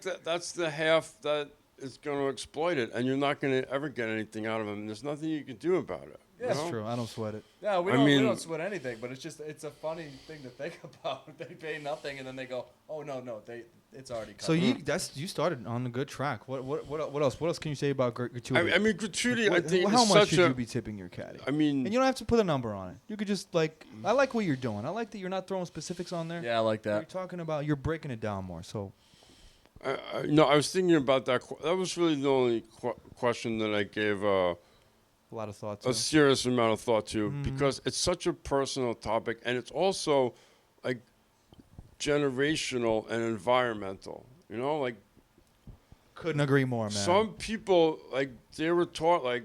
that's the half that is going to exploit it, and you're not going to ever get anything out of them. There's nothing you can do about it. Yeah, That's true. I don't sweat it. Yeah, we I don't we mean- don't sweat anything, but it's a funny thing to think about. They pay nothing and then they go, oh no, it's already covered. So you started on a good track. What else? What else can you say about gratuity? I mean, gratuity. I think how is much such should a. you be tipping your caddy? I mean, And you don't have to put a number on it. You could just I like what you're doing. I like that you're not throwing specifics on there. Yeah, I like You're that. talking about you're breaking it down more. So no, I was thinking about that. That was really the only question that I gave a lot of thoughts. a serious amount of thought to, because it's such a personal topic, and it's also like generational and environmental. You know, like Couldn't agree more, man. some people, like they were taught, like,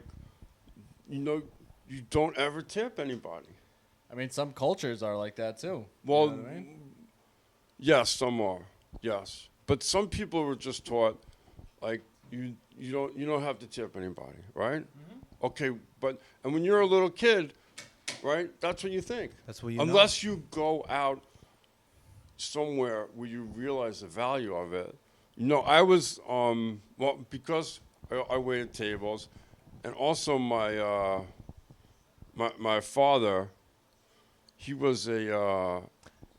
you know, you don't ever tip anybody. I mean, some cultures are like that too. Well, You know what I mean? yes, some are, yes, but some people were just taught, like, you don't have to tip anybody, right? Okay, and when you're a little kid, right, that's what you think. That's what you know. Unless you go out somewhere where you realize the value of it. You know, I was because I waited tables, and also my father, he was a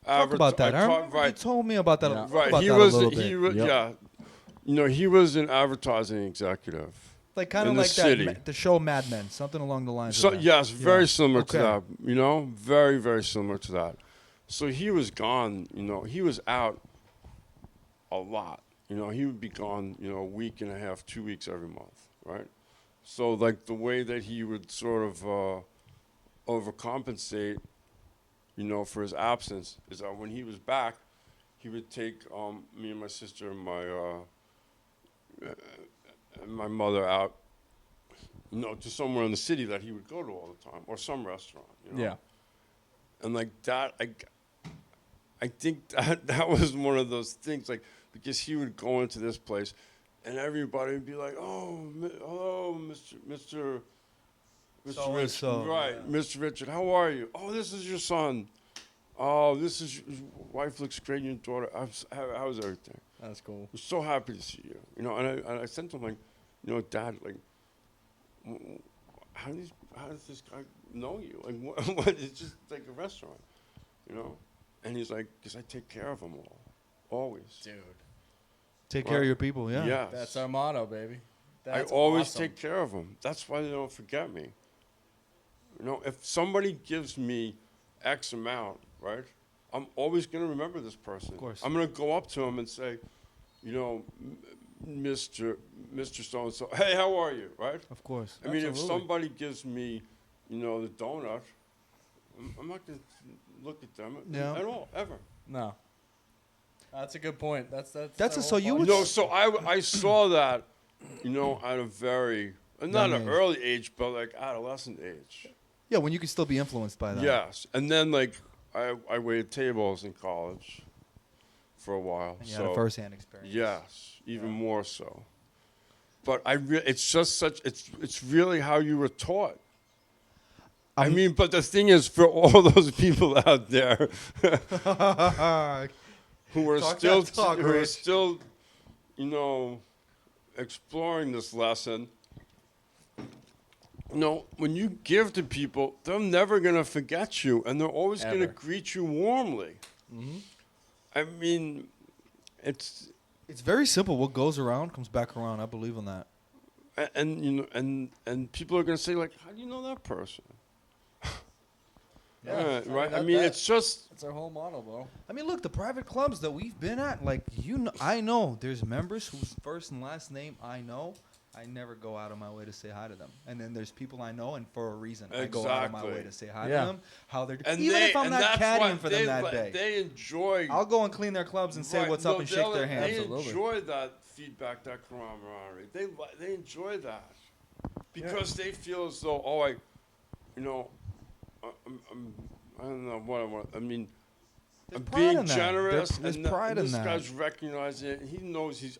Talk about that. I remember you told me about that. Yeah. Talk about he that was a little bit. Yep. yeah, you know, he was an advertising executive. Like kind of in the like city. the show Mad Men, something along the lines So of that. yes, very similar Okay. to that. You know, very, very similar to that. So he was gone. You know, he was out a lot. You know, he would be gone. You know, a week and a half, 2 weeks every month, right? So like the way that he would sort of overcompensate, you know, for his absence is that when he was back, he would take me and my sister and my mother out, you know, to somewhere in the city that he would go to all the time, or some restaurant, you know? Yeah. And like that, I think that was one of those things, like, because he would go into this place, and everybody would be like, "Oh, hello, Mr. So-and-so. Richard, right, Mr. Richard, how are you? Oh, this is your son. Oh, this is your wife. Looks great. Your daughter. How's everything? That's cool. I'm so happy to see you. You know, and I sent him like, you know, Dad, like, how does this guy know you? Like, what? It's just like a restaurant, you know? And he's like, because I take care of them all, always. Dude. Take care of your people. Yeah. Yes. That's our motto, baby. I That's always awesome. take care of them. That's why they don't forget me. You know, if somebody gives me X amount, right, I'm always going to remember this person. Of course. I'm going to go up to him and say, you know, Mr. So-and-so, hey, how are you, right? Of course. I mean, if Absolutely. somebody gives me, you know, the donut, I'm not going to look at them Yeah. at all, ever. No. That's a good point. That's That's our a- so whole you point. would No, so I saw that, you know, at a very, not Young an age. early age, but like adolescent age. Yeah, when you can still be influenced by that. Yes, and then like I waited tables in college for a while. And you so had a first-hand experience. yes, even more so. But it's just such it's really how you were taught. I mean, but the thing is, for all those people out there who are Talk still that talk, who are Rich. still, you know, exploring this lesson. You know, when you give to people, they're never going to forget you, and they're always going to Ever. greet you warmly. Mm-hmm. I mean, it's It's very simple. What goes around comes back around. I believe in that. and you know, and people are going to say like, how do you know that person? Yeah, right. I that- mean, that- it's just That's our whole motto, bro. I mean, look, the private clubs that we've been at, like I know there's members whose first and last name I know. I never go out of my way to say hi to them. And then there's people I know, and for a reason, I go out of my Exactly. way to say hi Yeah. to them. How they're and even they, if I'm and not that's why caddying for them that day, They enjoy. I'll go and clean their clubs and say Right, what's up no, and shake their hands. They Absolutely. enjoy that feedback, that camaraderie. They enjoy that because they feel as though, oh, I don't know what I want. I mean, There's I'm pride being in that. generous, There's and pride in this that. guy's recognizing it. He knows he's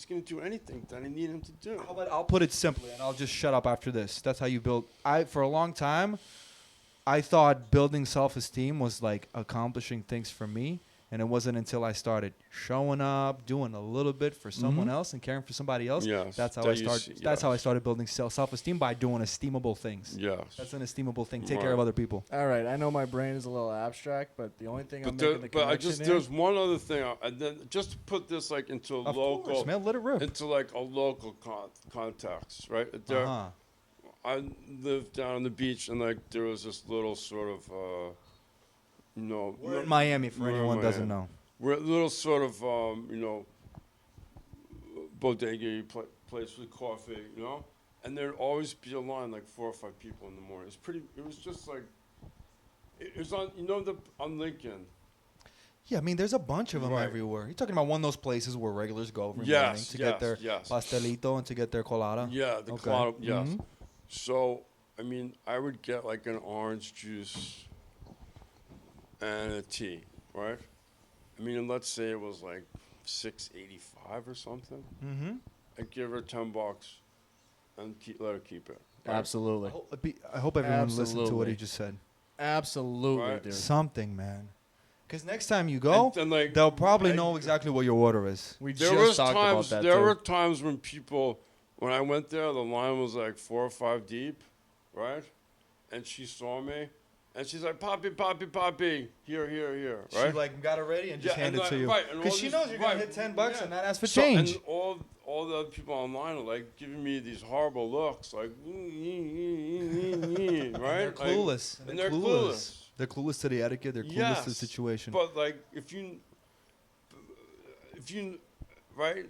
going to do anything that I need him to do. How about I'll put it simply, and I'll just shut up after this. That's how you build. For a long time, I thought building self-esteem was like accomplishing things for me And it wasn't until I started showing up, doing a little bit for someone else and caring for somebody else. Yes. That's how That I you start. see- That's how I yes. started building self-esteem by doing esteemable things. Yes. That's an esteemable thing. Take care Right. of other people. All right, I know my brain is a little abstract, but the only thing I'm making the But I connection just here. there's one other thing, and then just to put this like into a Of local, course, man. Let it rip. into like a local context, right? There, Uh-huh. I lived down on the beach, and like there was this little sort of, We're in Miami, for We're in anyone doesn't Miami. know. we're a little sort of, bodega place with coffee, and there'd always be a line like 4 or 5 people in the morning. It was just like, it was on, on Lincoln. Yeah, I mean, there's a bunch of them Right. everywhere. You're talking about one of those places where regulars go every Yes, morning to get their yes. pastelito and to get their colada. Yeah, the Okay. cloud, yes. Mhm. So, I mean, I would get like an orange juice and a tea, right? I mean, and let's say it was like $6.85 or something. Mm-hmm. I'd give her $10 and let her keep it. Absolutely. I hope everyone listened to what Absolutely. he just said. Absolutely, Right. dude. Something, man. Because next time you go, And like, they'll probably I- know exactly what your order is. We There just was talked about times. that There too. were times when I went there, the line was like 4 or 5 deep, right? And she saw me, and she's like, "Poppy, Poppy, Poppy, here, right?" She like got it ready and just Yeah, handed and it to like- you. right, and Because all she these- knows you're gonna right, hit $10 yeah. and not ask for So- change. And all the other people online are like giving me these horrible looks, like, right? They're Like, clueless. and they're clueless. They're clueless to the etiquette. They're clueless to the Yes, situation. But like, if you, right?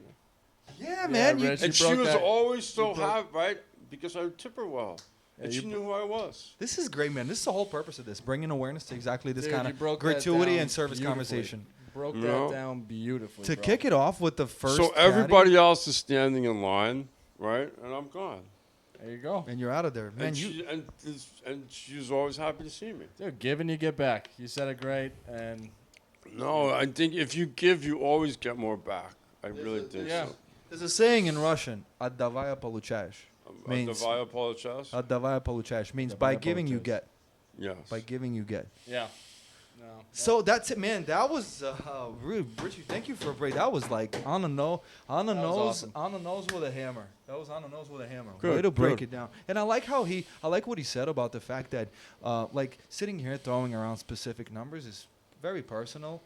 Yeah, man. Rich, you And she broke was that- always so you broke- happy, right? Because I would tip her well, and you she knew who I was. This is great, man. This is the whole purpose of this, bringing awareness to exactly this Dude, kind you of broke that gratuity down and service beautifully. conversation. Broke No. that down beautifully. To bro. kick it off with the first So caddy, everybody else is standing in line, right? And I'm gone. There you go. and you're out of there, man. And You she was always happy to see me. Dude, give and you get back. You said it great, and No, I think if you give, you always get more back. I really think yeah. so. there's a saying in Russian, "Отдавая получаешь." Means Davaya Polichas? "Отдавая получаешь" means Отдавая by giving you получаешь. get. Yes. By giving you get. yeah. No. So that's it, man. That was really, Richard. Thank you for a break. That was like on the nose, was awesome. on the nose with a hammer. That was on the nose with a hammer. Good, Way to break good. it down. And I like what he said about the fact that, like sitting here throwing around specific numbers is very personal,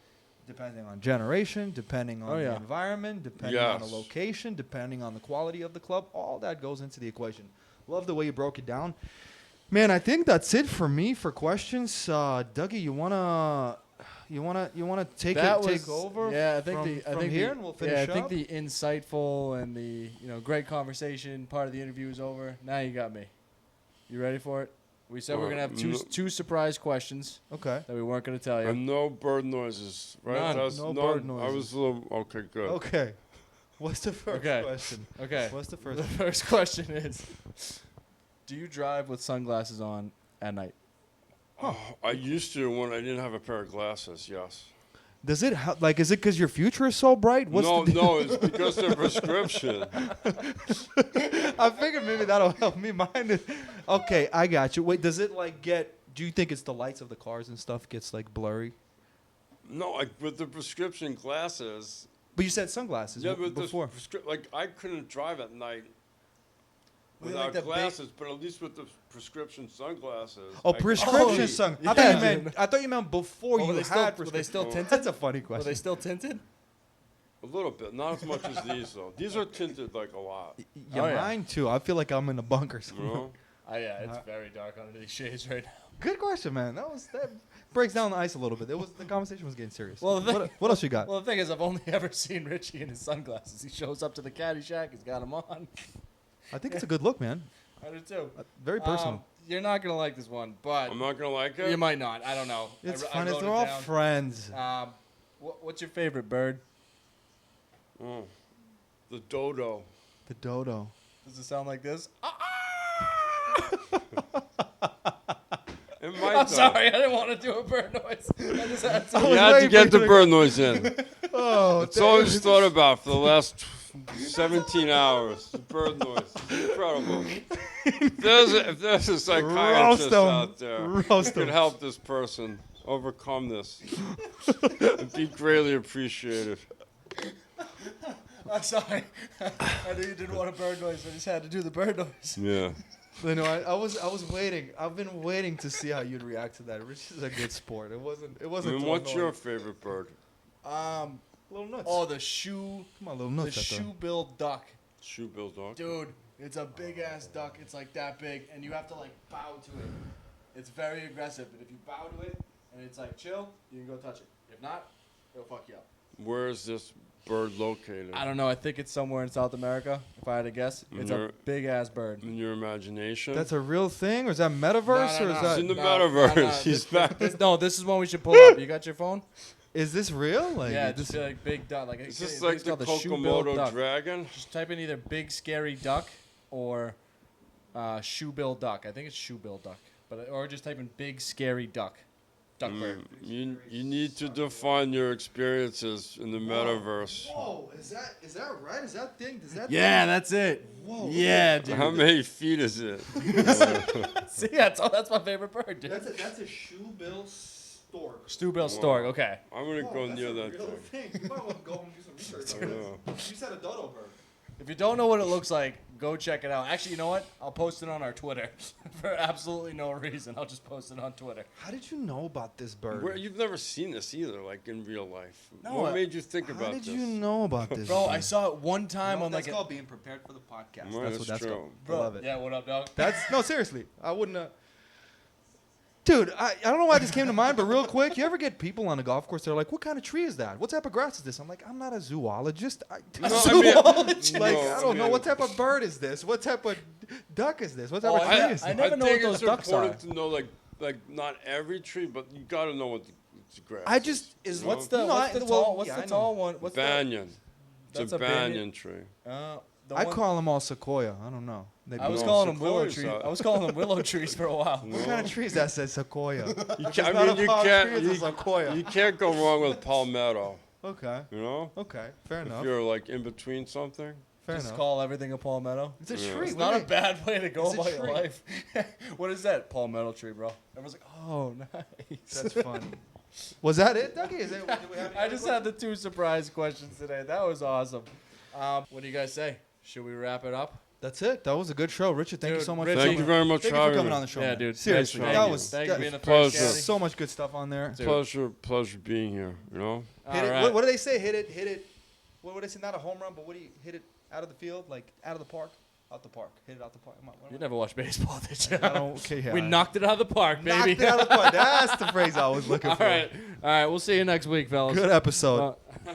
depending on generation, depending on Oh, the yeah. environment, depending on the Yes. location, depending on the quality of the club. All that goes into the equation. Love the way you broke it down. Man, I think that's it for me for questions. Dougie, you wanna take over? Yeah, I think from, I from think here, the, and we'll finish yeah, I up. think the insightful and the great conversation part of the interview is over. Now you got me. You ready for it? We said we're gonna have two surprise questions Okay. that we weren't gonna tell you. And no bird noises, right? None. That's No none. bird I noises. was a little, okay, good. Okay. What's the first Okay. question? Okay. What's the The first? first question is: do you drive with sunglasses on at night? I used to when I didn't have a pair of glasses, yes. Does it like? Is it because your future is so bright? What's No, the deal? no, it's because they're prescription. I figured maybe that'll help me. Mine is okay. I got you. Wait, does it like get? Do you think it's the lights of the cars and stuff gets like blurry? No, like with the prescription glasses. But you said sunglasses Yeah, but before. like I couldn't drive at night With, without like, the big- glasses, but at least with the prescription sunglasses. Oh, I could prescription see. sun. Yeah, I thought you dude. meant. I thought you meant before Oh, you were they had still- were prescription. they still tinted? That's a funny Were question. they still tinted? A little bit, not as much as these though. These are tinted like a lot. Yeah, Oh, yeah. mine too. I feel like I'm in a bunker You somewhere. know? Oh yeah, it's very dark under these shades right now. Good question, man. That breaks down the ice a little bit. The conversation was getting serious. Well, the thing- what else you got? Well, the thing is, I've only ever seen Richie in his sunglasses. He shows up to the caddy shack. He's got them on. I think it's a good look, man. I do too. Very personal. You're not gonna like this one, but I'm not gonna like it. you might not. I don't know. It's I fun. wrote They're it all down. friends. What's your favorite bird? Oh, the dodo. The dodo. Does it sound like this? It might. I'm though. sorry, I didn't want to do a bird noise. I just had to. I You was had to waiting get for the you to bird noise in. Oh, It's always thought about for the last 17 hours. The bird noise. It's incredible. If there's a psychiatrist Roast 'em. out there who Roast could 'em. help this person, overcome this. It'd be greatly appreciated. I'm sorry. I knew you didn't want a bird noise. I just had to do the bird noise. Yeah. You know, I was waiting. I've been waiting to see how you'd react to that. Rich is a good sport. It wasn't. I mean, what's your favorite bird? Little nuts? Oh, the shoe. Come on, little The nuts. shoe-billed duck. Shoe-billed dog. Dude, it's a big-ass duck. It's like that big, and you have to like bow to it. It's very aggressive, but if you bow to it and it's like chill, you can go touch it. If not, it'll fuck you up. Where is this bird located? I don't know. I think it's somewhere in South America, if I had to guess. It's a big-ass bird. In your imagination? That's a real thing, or is that metaverse, or is It's that? in the metaverse. He's back. This is one we should pull up. You got your phone? Is this real? Like, Yeah, just like big duck. Like Is this it's like the called shoe-billed Kokomodo duck. dragon? Just type in either big scary duck or shoe-billed duck. I think it's shoe-billed duck, or just type in big scary duck. Duck bird. You need to define your experiences in the metaverse. Whoa, is that right? Is that thing? Does that? Yeah, that's it. Whoa. Yeah, dude. How many feet is it? See, that's my favorite bird, dude. That's a shoe-bill stork. Shoe-billed stork. Okay. I'm gonna go That's near a that real thing. thing. You might want to go home and do some research I on know. this. You said a dodo bird. If you don't know what it looks like, go check it out. Actually, you know what? I'll post it on our Twitter for absolutely no reason. I'll just post it on Twitter. How did you know about this bird? You've never seen this either, like in real life. No, What made you think How about did this? you know about this? Bro, I saw it one time on that's like called being prepared for the podcast. Right, That's what that's true. called. I Bro, love it. yeah, what up, dog? That's no, seriously. I wouldn't. Dude, I don't know why this came to mind, but real quick, you ever get people on a golf course? They're like, "What kind of tree is that? What type of grass is this?" I'm like, "I'm not a zoologist. Zoologist? Like, No, I don't know man. what type of bird is this. What type of duck is this? What type Oh, of tree I is this? never know think what it's those ducks important are. to know, like not every tree, but you gotta know what the grass. I just is. What's the No, what's I- the well, tall what's yeah, the I know. tall one? What's banyan? That's It's a a banyan? banyan tree. I call them all sequoia. I don't know. They I was No, calling them willow sequoias trees. are- I was calling them willow trees for a while. What kind of tree is that? Says sequoia. You It's can't, not I mean, a you palm can't. tree, it's a sequoia. You can't go wrong with palmetto. Okay. You know, Okay. Fair if enough. you're like in between something. Fair Just enough. call everything a palmetto. It's a Yeah. tree. It's What not a do bad way to go It's a about your tree. life. What is that? Palmetto tree, bro. Everyone's like, oh, nice. That's funny. Was that it, Dougie? Is it? Do we have any I other just had the 2 surprise questions today. That was awesome. What do you guys say? Should we wrap it up? That's it. That was a good show, Richard. Thank you Dude, so much. Richard, Thank you very much Thank for you for having coming me. on the show. Yeah, man. dude. Seriously, thank that you. was Thank you for that- being the Pleasure. first. so much good stuff on there. Dude. Pleasure being here. You know. Hit it. Alright. What do they say? Hit it. What would they say? Not a home run, but what do you hit it out of the field, like out of the park? Out the park. Hit it out the park. You never watched baseball, did you? I don't. Okay, yeah. We knocked it out of the park, Knocked baby. it out of the park. That's the phrase I was looking All for. right. All right. We'll see you next week, fellas. Good episode. Uh,